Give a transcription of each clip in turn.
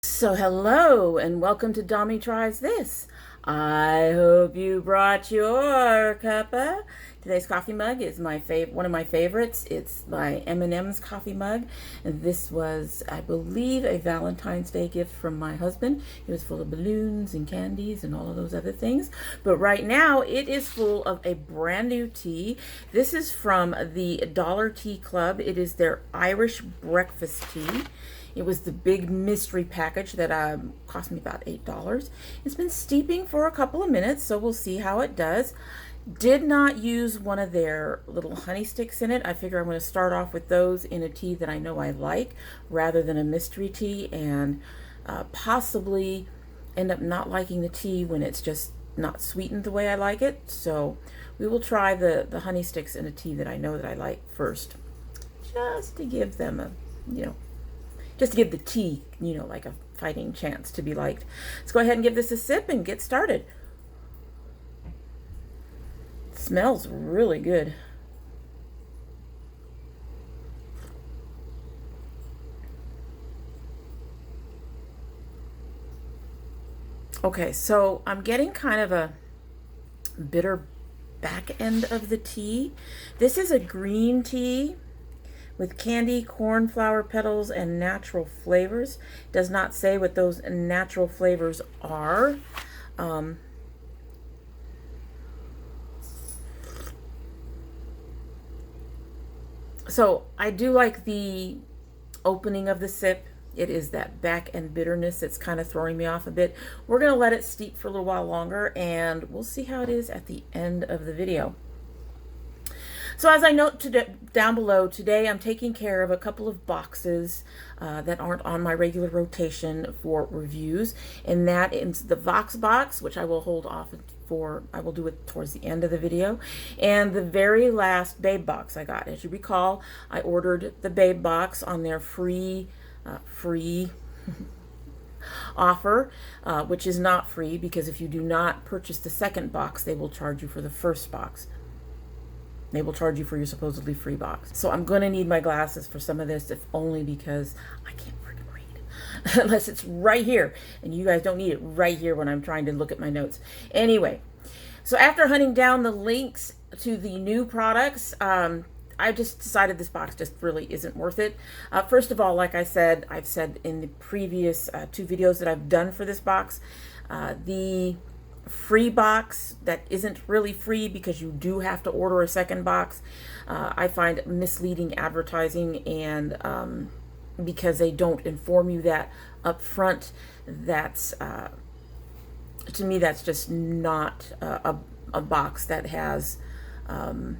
So hello and welcome to domytriesthis. I hope you brought your cuppa. Today's coffee mug is one of my favorites. It's my M&M's coffee mug. And this was, I believe, a Valentine's Day gift from my husband. It was full of balloons and candies and all of those other things. But right now it is full of a brand new tea. This is from the Dollar Tea Club. It is their Irish breakfast tea. It was the big mystery package that cost me about $8. It's been steeping for a couple of minutes, so we'll see how it does. Did not use one of their little honey sticks in it. I figure I'm going to start off with those in a tea that I know I like rather than a mystery tea, and possibly end up not liking the tea when it's just not sweetened the way I like it. So we will try the honey sticks in a tea that I know that I like first, just to give them a, just to give the tea, like a fighting chance to be liked. Let's go ahead and give this a sip and get started. It smells really good. Okay, so I'm getting kind of a bitter back end of the tea. This is a green tea with candy, cornflower petals, and natural flavors. Does not say what those natural flavors are. So I do like the opening of the sip. It is that back end bitterness that's kind of throwing me off a bit. We're going to let it steep for a little while longer, and we'll see how it is at the end of the video. So as I note down below, today I'm taking care of a couple of boxes that aren't on my regular rotation for reviews, and that is the Vox Box, which I will hold off for, I will do it towards the end of the video, and the very last BabeBox I got. As you recall, I ordered the BabeBox on their free offer, which is not free, because if you do not purchase the second box, they will charge you for the first box. They will charge you for your supposedly free box. So I'm going to need my glasses for some of this, if only because I can't freaking read. Unless it's right here. And you guys don't need it right here when I'm trying to look at my notes. Anyway, so after hunting down the links to the new products, I just decided this box just really isn't worth it. First of all, like I've said in the previous 2 videos that I've done for this box, the free box that isn't really free because you do have to order a second box, I find misleading advertising, and because they don't inform you that up front, that's to me that's just not a box that has an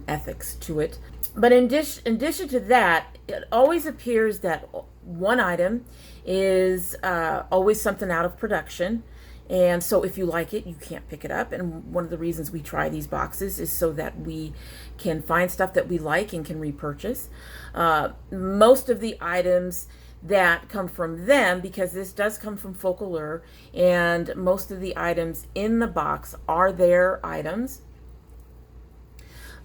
ethics to it. But in addition to that, it always appears that one item is always something out of production. And so if you like it, you can't pick it up. And one of the reasons we try these boxes is so that we can find stuff that we like and can repurchase. Most of the items that come from them, because this does come from Focallure, and most of the items in the box are their items.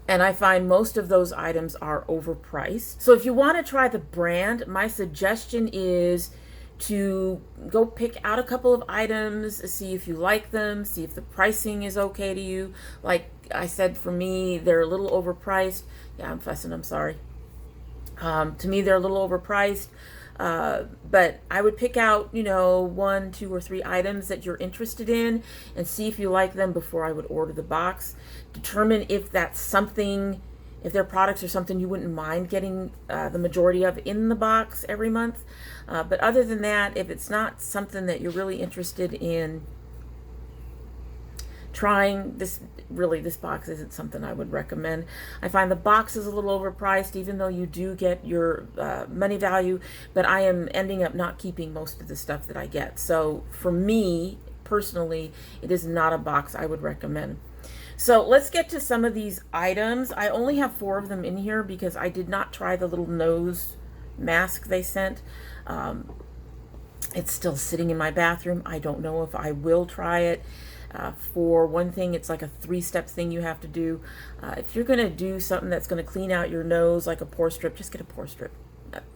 And I find most of those items are overpriced. So if you want to try the brand, my suggestion is to go pick out a couple of items, see if you like them, see if the pricing is okay to you. Like I said, for me, they're a little overpriced. Yeah, I'm fussing, I'm sorry. To me, they're a little overpriced. But I would pick out, 1, 2, or 3 items that you're interested in and see if you like them before I would order the box. Determine if that's something, if their products are something you wouldn't mind getting the majority of in the box every month. But other than that, if it's not something that you're really interested in trying, this box isn't something I would recommend. I find the box is a little overpriced, even though you do get your money value, but I am ending up not keeping most of the stuff that I get. So for me, personally, it is not a box I would recommend. So let's get to some of these items. I only have 4 of them in here because I did not try the little nose mask they sent. It's still sitting in my bathroom. I don't know if I will try it. For one thing, it's like a 3-step thing you have to do. If you're going to do something that's going to clean out your nose like a pore strip, just get a pore strip.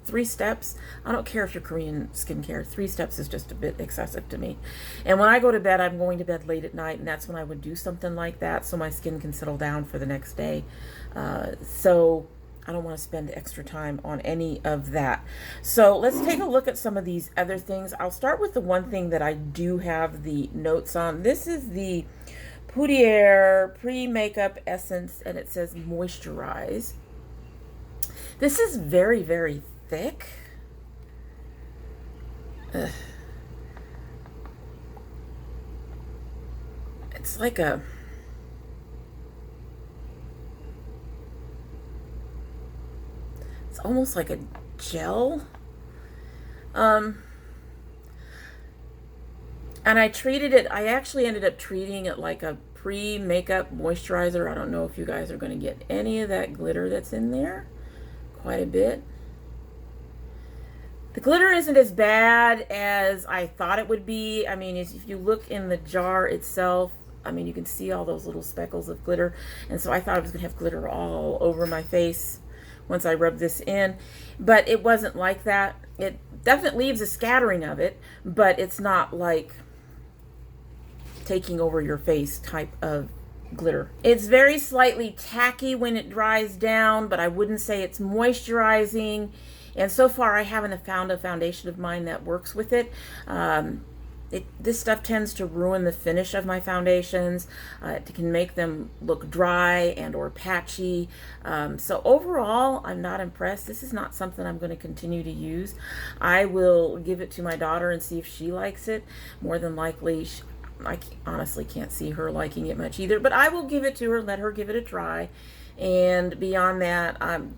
3 steps. I don't care if you're Korean skincare. 3 steps is just a bit excessive to me. And when I go to bed, I'm going to bed late at night, and that's when I would do something like that so my skin can settle down for the next day. So I don't want to spend extra time on any of that. So let's take a look at some of these other things. I'll start with the one thing that I do have the notes on. This is the Pootie Pre-Makeup Essence, and it says moisturize. This is very, very thick. Ugh. It's like a... It's almost like a gel. And I treated it, I actually ended up treating it like a pre-makeup moisturizer. I don't know if you guys are going to get any of that glitter that's in there. Quite a bit. The glitter isn't as bad as I thought it would be. I mean, if you look in the jar itself, I mean, you can see all those little speckles of glitter. And so I thought I was going to have glitter all over my face once I rub this in, but it wasn't like that. It definitely leaves a scattering of it, but it's not like taking over your face type of glitter. It's very slightly tacky when it dries down, but I wouldn't say it's moisturizing. And so far I haven't found a foundation of mine that works with it. This stuff tends to ruin the finish of my foundations. It can make them look dry and or patchy. So overall, I'm not impressed. This is not something I'm going to continue to use. I will give it to my daughter and see if she likes it. More than likely, I honestly can't see her liking it much either. But I will give it to her, let her give it a try. And beyond that, I'm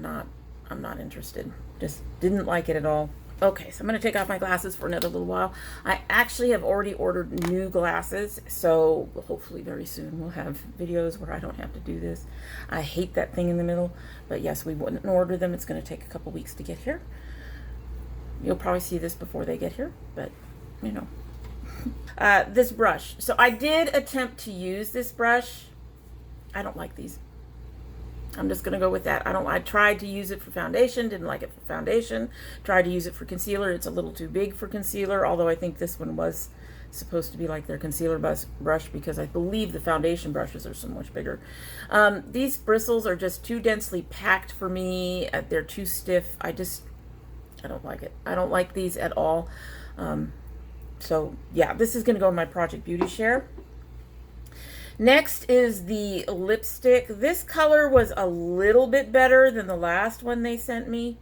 not interested. Just didn't like it at all. Okay, so I'm going to take off my glasses for another little while. I actually have already ordered new glasses, so hopefully very soon we'll have videos where I don't have to do this. I hate that thing in the middle, but yes, we wouldn't order them. It's going to take a couple weeks to get here. You'll probably see this before they get here, but you know. This brush. So I did attempt to use this brush. I don't like these. I'm just going to go with that. I tried to use it for foundation, didn't like it for foundation. Tried to use it for concealer. It's a little too big for concealer, although I think this one was supposed to be like their concealer brush because I believe the foundation brushes are so much bigger. These bristles are just too densely packed for me. They're too stiff. I don't like it. I don't like these at all. So yeah, this is going to go in my Project Beauty Share. Next is the lipstick. This color was a little bit better than the last one they sent me.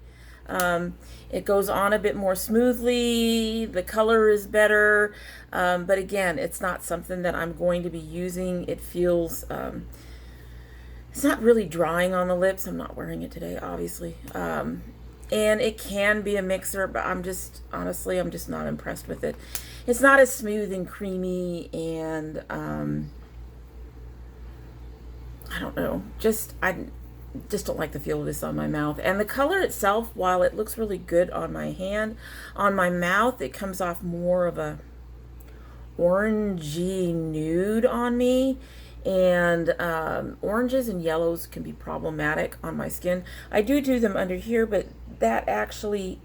It goes on a bit more smoothly. The color is better. But again, it's not something that I'm going to be using. It feels, it's not really drying on the lips. I'm not wearing it today, obviously. And it can be a mixer, but honestly, I'm just not impressed with it. It's not as smooth and creamy, and I don't know, I just don't like the feel of this on my mouth. And the color itself, while it looks really good on my hand, on my mouth, it comes off more of a orangey nude on me. And oranges and yellows can be problematic on my skin. I do them under here, but that actually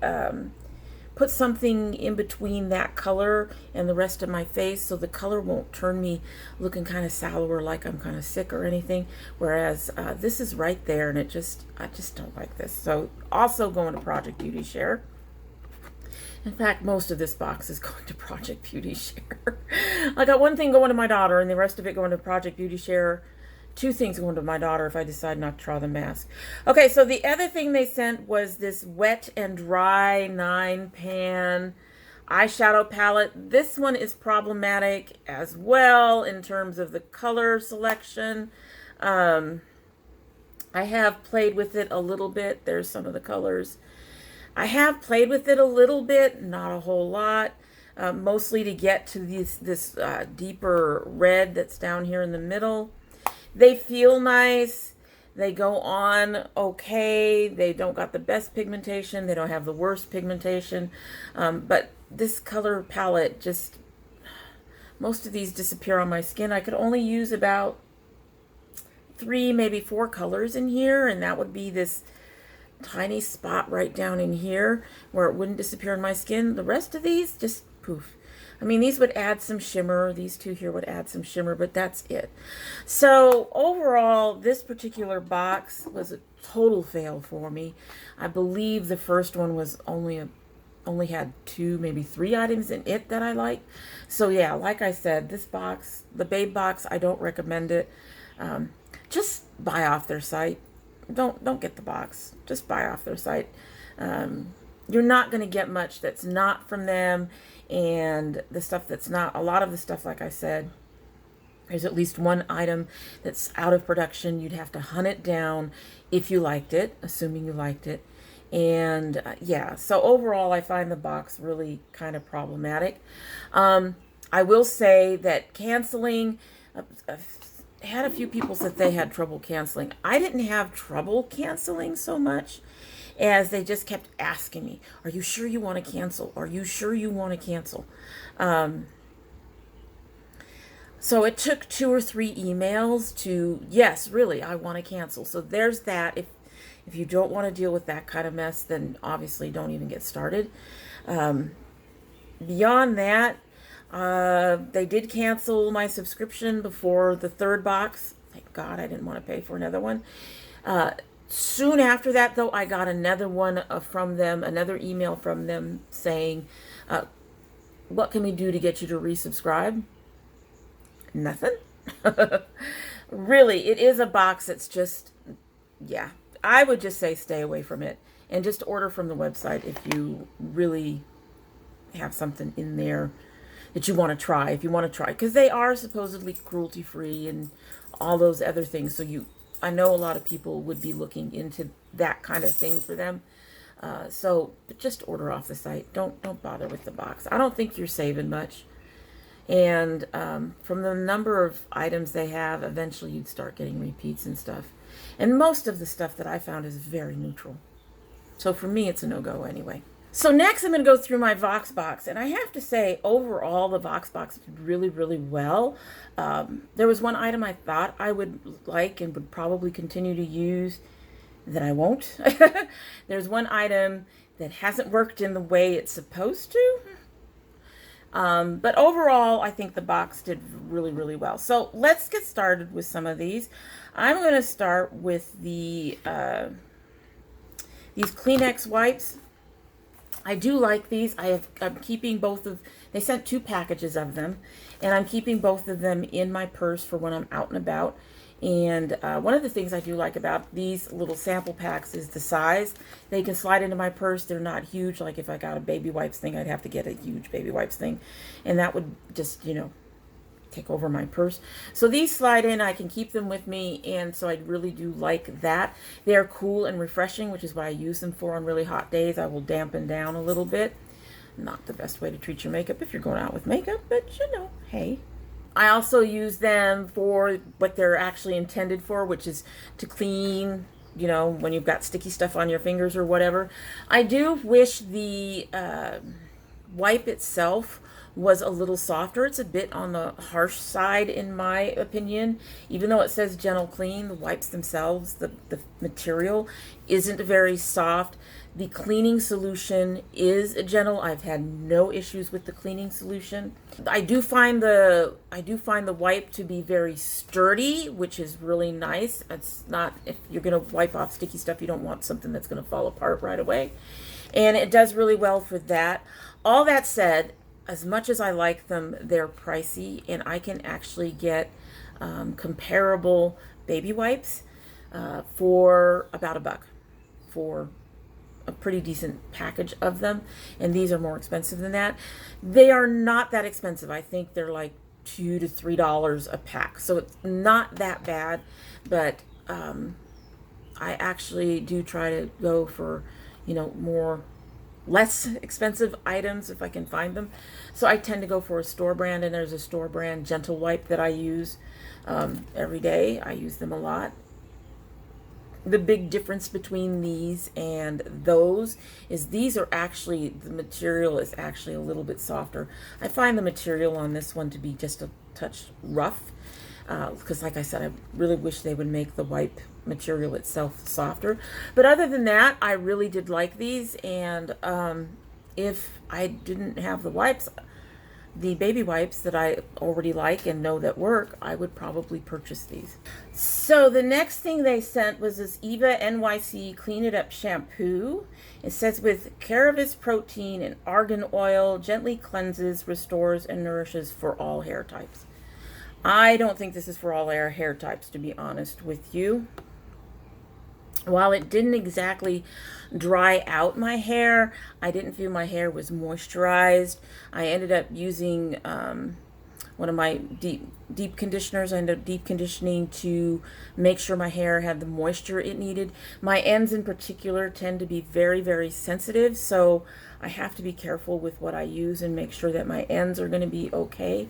puts something in between that color and the rest of my face, so the color won't turn me looking kind of sour like I'm kind of sick or anything. Whereas this is right there, and I just don't like this. So also going to Project Beauty Share. In fact, most of this box is going to Project Beauty Share. I got one thing going to my daughter, and the rest of it going to Project Beauty Share. 2 things going to my daughter if I decide not to try the mask. Okay, so the other thing they sent was this Wet and Dry 9-pan eyeshadow palette. This one is problematic as well in terms of the color selection. I have played with it a little bit. There's some of the colors. I have played with it a little bit, not a whole lot, mostly to get to this deeper red that's down here in the middle. They feel nice. They go on okay. They don't got the best pigmentation. They don't have the worst pigmentation. But this color palette, most of these disappear on my skin. I could only use about 3, maybe 4 colors in here, and that would be this tiny spot right down in here where it wouldn't disappear in my skin. The rest of these, just poof. I mean, these would add some shimmer. These two here would add some shimmer, but that's it. So overall, this particular box was a total fail for me. I believe the first one was only had 2, maybe 3 items in it that I like. So yeah, like I said, this box, the Babe Box, I don't recommend it. Just buy off their site. Don't get the box. Just buy off their site. You're not going to get much that's not from them. And the stuff that's not, a lot of the stuff, like I said, there's at least one item that's out of production. You'd have to hunt it down if you liked it, assuming you liked it. And yeah, so overall, I find the box really kind of problematic. I will say that canceling, I had a few people said they had trouble canceling. I didn't have trouble canceling so much as they just kept asking me, are you sure you want to cancel? Are you sure you want to cancel? So it took 2 or 3 emails to, yes, really, I want to cancel. So there's that. If you don't want to deal with that kind of mess, then obviously don't even get started. Beyond that, they did cancel my subscription before the 3rd box. Thank God I didn't want to pay for another one. Soon after that, though, I got another one from them, another email from them saying, what can we do to get you to resubscribe? Nothing. Really, it is a box that's just, yeah, I would just say stay away from it and just order from the website if you really have something in there that you want to try, if you want to try, because they are supposedly cruelty-free and all those other things. So I know a lot of people would be looking into that kind of thing for them. So just order off the site. Don't bother with the box. I don't think you're saving much. And from the number of items they have, eventually you'd start getting repeats and stuff. And most of the stuff that I found is very neutral. So for me, it's a no-go anyway. So next I'm going to go through my Vox Box. And I have to say, overall, the Vox Box did really, really well. There was one item I thought I would like and would probably continue to use that I won't. There's one item that hasn't worked in the way it's supposed to. But overall, I think the box did really, really well. So let's get started with some of these. I'm going to start with these Kleenex wipes. I do like these. I'm keeping both of, they sent 2 packages of them, and I'm keeping both of them in my purse for when I'm out and about. And one of the things I do like about these little sample packs is the size. They can slide into my purse. They're not huge. Like if I got a baby wipes thing, I'd have to get a huge baby wipes thing. And that would just, you know, take over my purse. So these slide in. I can keep them with me. And so I really do like that. They're cool and refreshing, which is what I use them for on really hot days. I will dampen down a little bit. Not the best way to treat your makeup if you're going out with makeup, but you know, hey. I also use them for what they're actually intended for, which is to clean, you know, when you've got sticky stuff on your fingers or whatever. I do wish the wipe itself was a little softer. It's a bit on the harsh side in my opinion. Even though it says gentle clean, the wipes themselves, the material isn't very soft. The cleaning solution is gentle. I've had no issues with the cleaning solution. I do find the wipe to be very sturdy, which is really nice. It's not, if you're going to wipe off sticky stuff, you don't want something that's going to fall apart right away. And it does really well for that. All that said, as much as I like them, they're pricey, and I can actually get comparable baby wipes for about $1 for a pretty decent package of them, and these are more expensive than that. They are not that expensive. I think they're like $2 to $3 a pack, so it's not that bad. But I actually do try to go for, you know, less expensive items if I can find them. So I tend to go for a store brand, and there's a store brand gentle wipe that I use every day. I use them a lot. The big difference between these and those is these are actually, the material is actually a little bit softer. I find the material on this one to be just a touch rough. because like I said, I really wish they would make the wipe material itself softer. But other than that, I really did like these, and if I didn't have the wipes, the baby wipes that I already like and know that work, I would probably purchase these. So the next thing they sent was this Eva NYC Clean It Up Shampoo. It says with cannabis protein and argan oil, gently cleanses, restores, and nourishes for all hair types. I don't think this is for all hair types, to be honest with you. While it didn't exactly dry out my hair, I didn't feel my hair was moisturized. I ended up using one of my deep conditioners. I ended up deep conditioning to make sure my hair had the moisture it needed. My ends in particular tend to be very, very sensitive, so I have to be careful with what I use and make sure that my ends are going to be okay.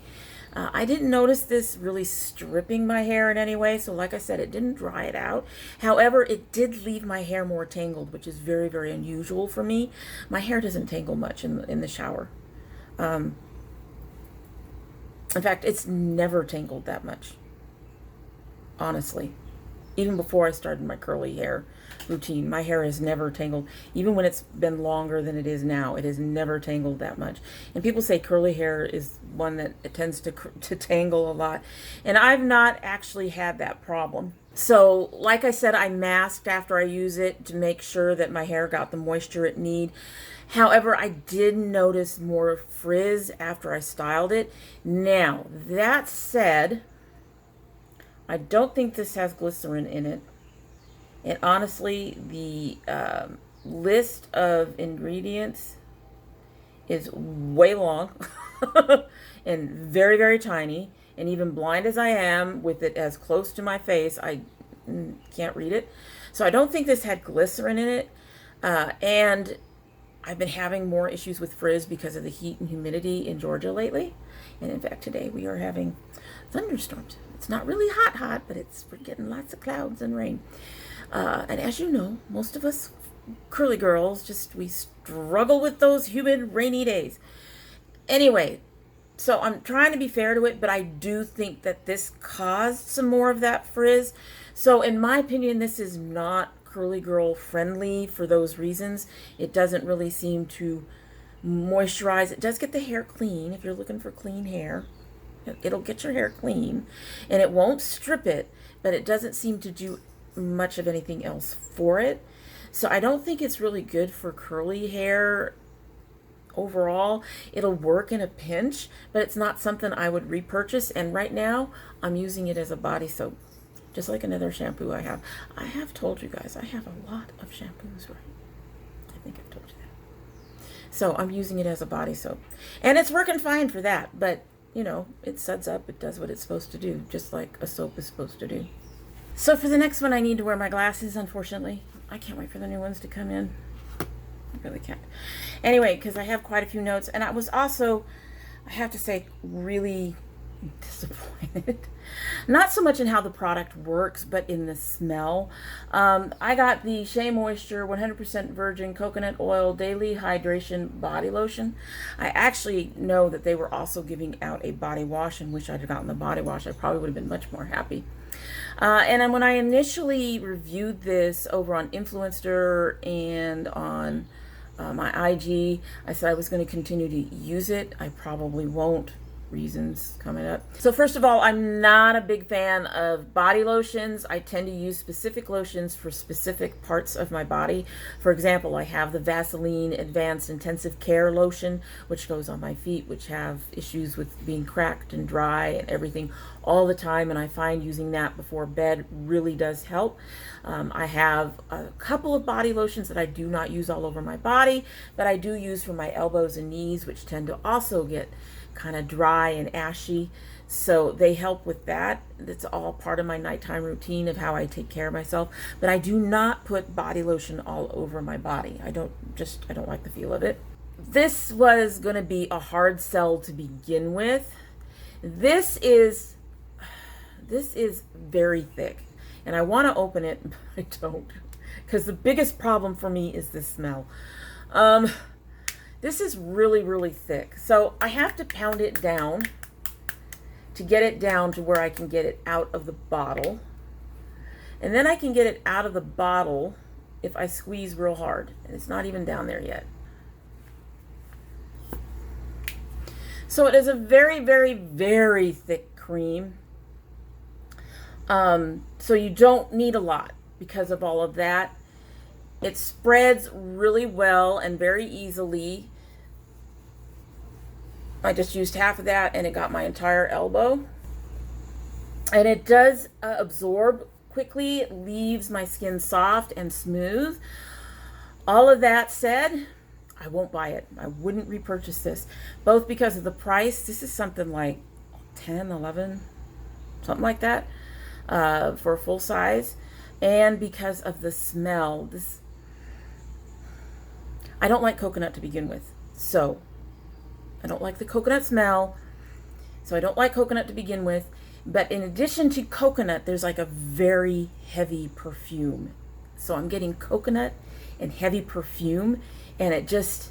I didn't notice this really stripping my hair in any way, so like I said, it didn't dry it out. However, it did leave my hair more tangled, which is very, very unusual for me. My hair doesn't tangle much in the shower. In fact, it's never tangled that much, honestly. Even before I started my curly hair routine, my hair has never tangled. Even when it's been longer than it is now, it has never tangled that much. And people say curly hair is one that it tends to tangle a lot. And I've not actually had that problem. So, like I said, I masked after I use it to make sure that my hair got the moisture it need. However, I did notice more frizz after I styled it. Now, that said, I don't think this has glycerin in it. And honestly, the list of ingredients is way long and very, very tiny. And even blind as I am, with it as close to my face, I can't read it. So I don't think this had glycerin in it. And I've been having more issues with frizz because of the heat and humidity in Georgia lately. And in fact, today we are having thunderstorms. It's not really hot, but we're getting lots of clouds and rain. And as you know, most of us curly girls, we struggle with those humid, rainy days. Anyway, so I'm trying to be fair to it, but I do think that this caused some more of that frizz. So in my opinion, this is not curly girl friendly for those reasons. It doesn't really seem to moisturize. It does get the hair clean if you're looking for clean hair. It'll get your hair clean, and it won't strip it, but it doesn't seem to do much of anything else for it. So I don't think it's really good for curly hair overall. It'll work in a pinch, but it's not something I would repurchase. And right now, I'm using it as a body soap, just like another shampoo I have. I have told you guys, I have a lot of shampoos, right? I think I've told you that. So I'm using it as a body soap, and it's working fine for that, but you know, it suds up, it does what it's supposed to do, just like a soap is supposed to do. So for the next one, I need to wear my glasses, unfortunately. I can't wait for the new ones to come in. I really can't. Anyway, because I have quite a few notes, and I was also, I have to say, really disappointed. Not so much in how the product works, but in the smell. I got the Shea Moisture 100% Virgin Coconut Oil Daily Hydration Body Lotion. I actually know that they were also giving out a body wash, and wish I'd gotten the body wash. I probably would have been much more happy. And then when I initially reviewed this over on Influenster and on my IG, I said I was going to continue to use it. I probably won't. Reasons coming up. So first of all, I'm not a big fan of body lotions. I tend to use specific lotions for specific parts of my body. For example, I have the Vaseline Advanced Intensive Care Lotion, which goes on my feet, which have issues with being cracked and dry and everything all the time, and I find using that before bed really does help. I have a couple of body lotions that I do not use all over my body, but I do use for my elbows and knees, which tend to also get kind of dry and ashy, so they help with that. That's all part of my nighttime routine of how I take care of myself. But I do not put body lotion all over my body. I don't like the feel of it. This was going to be a hard sell to begin with. This is very thick, and I want to open it, but I don't, because the biggest problem for me is the smell. This is really, really thick, so I have to pound it down to get it down to where I can get it out of the bottle. And then I can get it out of the bottle if I squeeze real hard. And it's not even down there yet. So it is a very, very, very thick cream. So you don't need a lot because of all of that. It spreads really well and very easily. I just used half of that and it got my entire elbow. And it does absorb quickly. It leaves my skin soft and smooth. All of that said, I won't buy it. I wouldn't repurchase this, both because of the price. This is something like 10, 11, something like that, for a full size, and because of the smell. I don't like coconut to begin with, so I don't like the coconut smell, so I don't like coconut to begin with. But in addition to coconut, there's like a very heavy perfume. So I'm getting coconut and heavy perfume, and it just,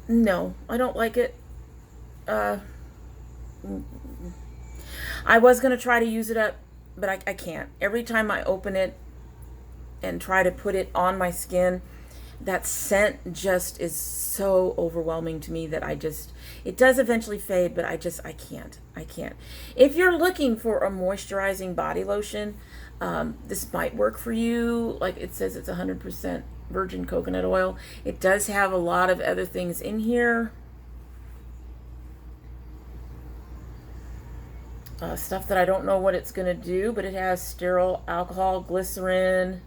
no, I don't like it. I was going to try to use it up, but I can't. Every time I open it and try to put it on my skin, that scent just is so overwhelming to me that it does eventually fade, but I can't. If you're looking for a moisturizing body lotion, this might work for you. Like it says, it's 100% virgin coconut oil. It does have a lot of other things in here. Stuff that I don't know what it's going to do, but it has sterile alcohol, glycerin,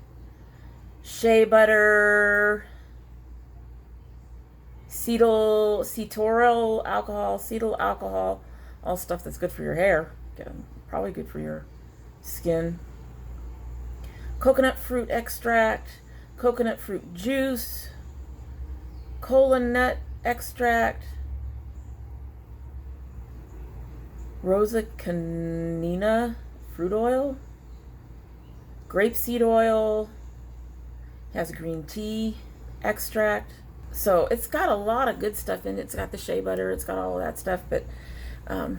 shea butter, cetyl alcohol, all stuff that's good for your hair. Probably good for your skin. Coconut fruit extract, coconut fruit juice, cola nut extract, Rosa canina fruit oil, grapeseed oil, has green tea extract. So it's got a lot of good stuff in it. It's got the shea butter, it's got all of that stuff, but I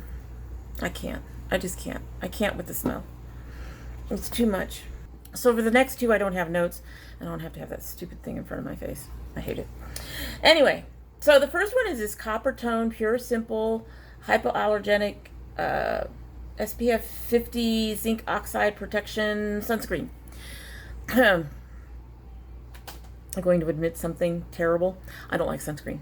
just can't. I can't with the smell. It's too much. So for the next two, I don't have notes. I don't have to have that stupid thing in front of my face. I hate it. Anyway, so the first one is this Coppertone Pure Simple Hypoallergenic SPF 50 Zinc Oxide Protection Sunscreen. I'm going to admit something terrible. I don't like sunscreen.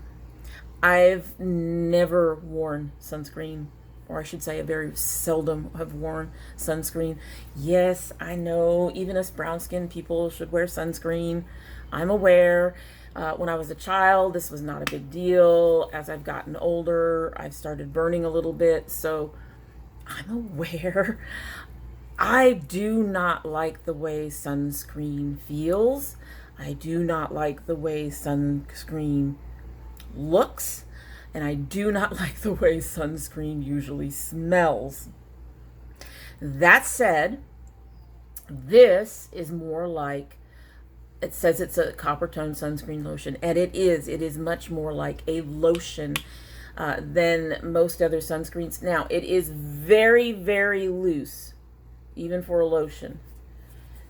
I've never worn sunscreen, or I should say I very seldom have worn sunscreen. Yes, I know even us brown-skinned people should wear sunscreen. I'm aware. When I was a child, this was not a big deal. As I've gotten older, I've started burning a little bit, so I'm aware. I do not like the way sunscreen feels. I do not like the way sunscreen looks, and I do not like the way sunscreen usually smells. That said, this is more like, it says it's a Coppertone sunscreen lotion, and it is much more like a lotion than most other sunscreens. Now, it is very, very loose, even for a lotion.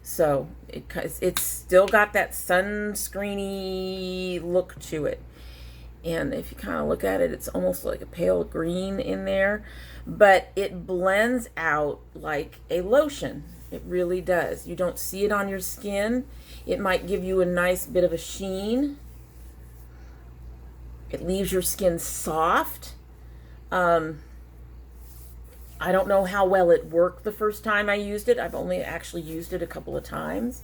So it's still got that sunscreeny look to it. And if you kind of look at it, it's almost like a pale green in there, but it blends out like a lotion. It really does. You don't see it on your skin. It might give you a nice bit of a sheen. It leaves your skin soft. I don't know how well it worked the first time I used it. I've only actually used it a couple of times.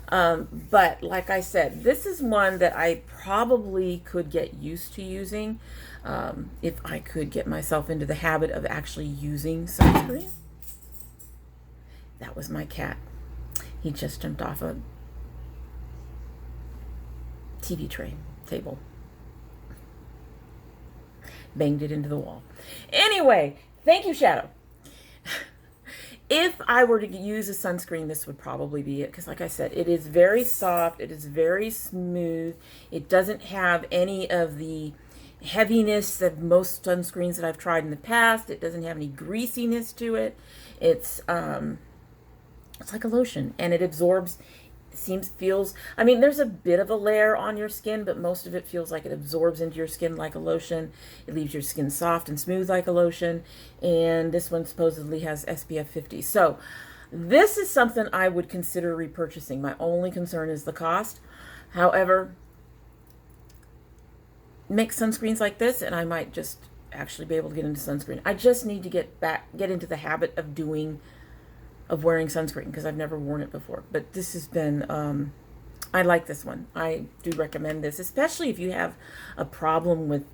But like I said, this is one that I probably could get used to using if I could get myself into the habit of actually using sunscreen. That was my cat. He just jumped off a TV table. Banged it into the wall. Anyway, thank you, Shadow. If I were to use a sunscreen, this would probably be it. Because like I said, it is very soft. It is very smooth. It doesn't have any of the heaviness of most sunscreens that I've tried in the past. It doesn't have any greasiness to it. It's like a lotion, and it absorbs, feels, I mean, there's a bit of a layer on your skin, but most of it feels like it absorbs into your skin like a lotion. It leaves your skin soft and smooth like a lotion, and this one supposedly has SPF 50. So this is something I would consider repurchasing. My only concern is the cost. However, make sunscreens like this, and I might just actually be able to get into sunscreen. I just need to get into the habit of wearing sunscreen, because I've never worn it before. But this has been, I like this one. I do recommend this, especially if you have a problem with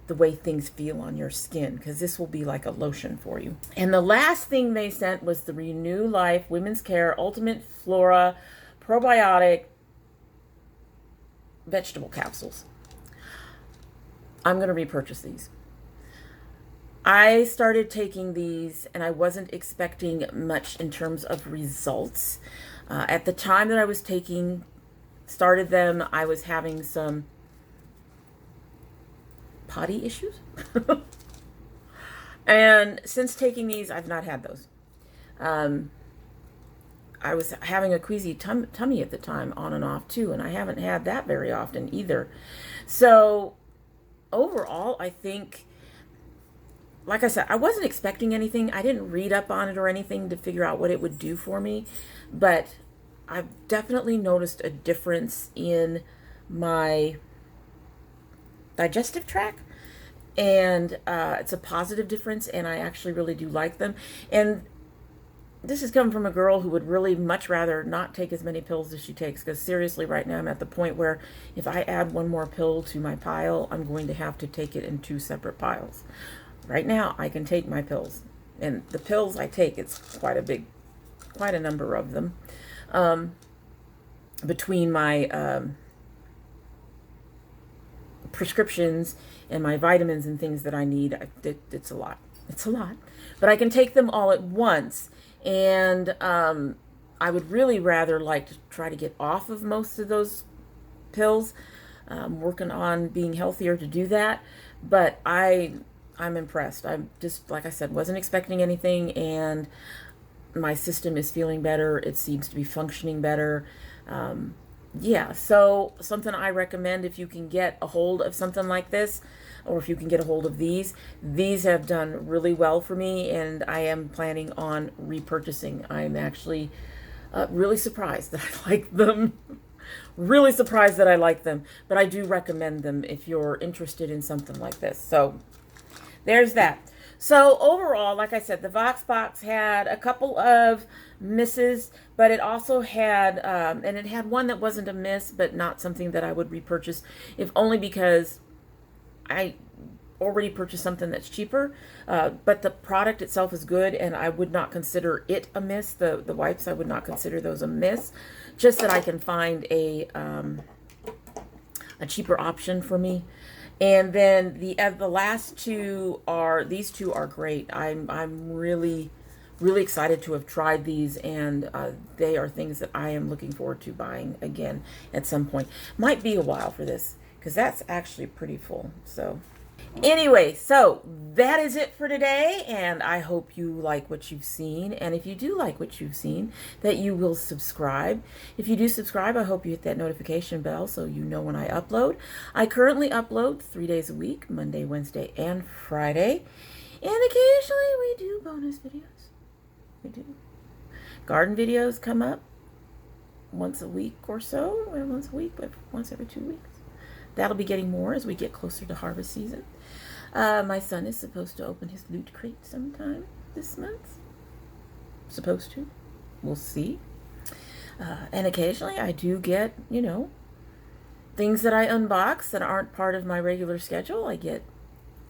the way things feel on your skin, because this will be like a lotion for you. And the last thing they sent was the Renew Life Women's Care Ultimate Flora Probiotic Vegetable Capsules. I'm going to repurchase these. I started taking these, and I wasn't expecting much in terms of results. At the time that I was started them, I was having some potty issues. And since taking these, I've not had those. I was having a queasy tummy at the time, on and off too, and I haven't had that very often either. So overall, I think, like I said, I wasn't expecting anything. I didn't read up on it or anything to figure out what it would do for me, but I've definitely noticed a difference in my digestive tract, and it's a positive difference, and I actually really do like them. And this has come from a girl who would really much rather not take as many pills as she takes, because seriously, right now I'm at the point where if I add one more pill to my pile, I'm going to have to take it in 2 separate piles. Right now, I can take my pills, and the pills I take, it's quite a number of them. Between my prescriptions and my vitamins and things that I need, it's a lot. It's a lot. But I can take them all at once, and I would really rather like to try to get off of most of those pills. Working on being healthier to do that, but I'm impressed. I'm just, like I said, wasn't expecting anything, and my system is feeling better. It seems to be functioning better. Yeah, so something I recommend if you can get a hold of something like this, or if you can get a hold of these. These have done really well for me, and I am planning on repurchasing. I'm actually really surprised that I like them. Really surprised that I like them, but I do recommend them if you're interested in something like this. So there's that. So overall, like I said, the Vox Box had a couple of misses, but it also had, and it had one that wasn't a miss, but not something that I would repurchase, if only because I already purchased something that's cheaper. But the product itself is good, and I would not consider it a miss. The wipes, I would not consider those a miss. Just that I can find a cheaper option for me. And then the last two are, these two are great. I'm really excited to have tried these, and they are things that I am looking forward to buying again at some point. Might be a while for this, because that's actually pretty full. So anyway, so that is it for today, and I hope you like what you've seen. And if you do like what you've seen, that you will subscribe. If you do subscribe, I hope you hit that notification bell so you know when I upload. I currently upload 3 days a week, Monday, Wednesday, and Friday. And occasionally we do bonus videos. We do. Garden videos come up once a week or so. Once a week, but once every 2 weeks. That'll be getting more as we get closer to harvest season. My son is supposed to open his loot crate sometime this month. Supposed to. We'll see. And occasionally I do get, things that I unbox that aren't part of my regular schedule. I get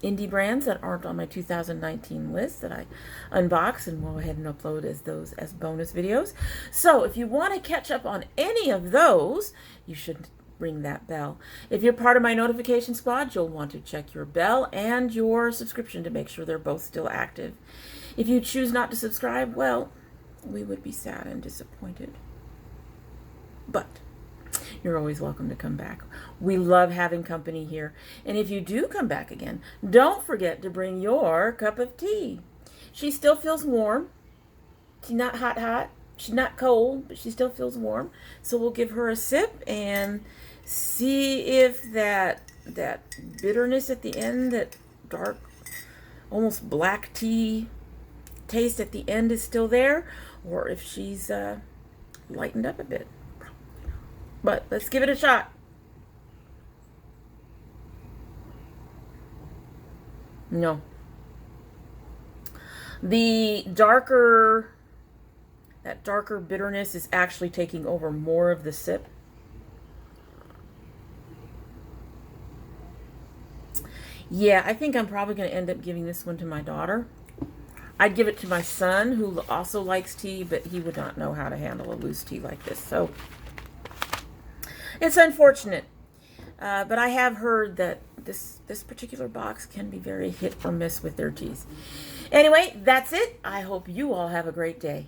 indie brands that aren't on my 2019 list that I unbox and go ahead and upload as bonus videos. So if you want to catch up on any of those, you should ring that bell. If you're part of my notification squad, you'll want to check your bell and your subscription to make sure they're both still active. If you choose not to subscribe, well, we would be sad and disappointed. But you're always welcome to come back. We love having company here. And if you do come back again, don't forget to bring your cup of tea. She still feels warm. She's not hot. She's not cold, but she still feels warm. So we'll give her a sip and see if that bitterness at the end, that dark, almost black tea taste at the end is still there, or if she's lightened up a bit. But let's give it a shot. No. That darker bitterness is actually taking over more of the sip. Yeah, I think I'm probably going to end up giving this one to my daughter. I'd give it to my son, who also likes tea, but he would not know how to handle a loose tea like this. So it's unfortunate. But I have heard that this particular box can be very hit or miss with their teas. Anyway, that's it. I hope you all have a great day.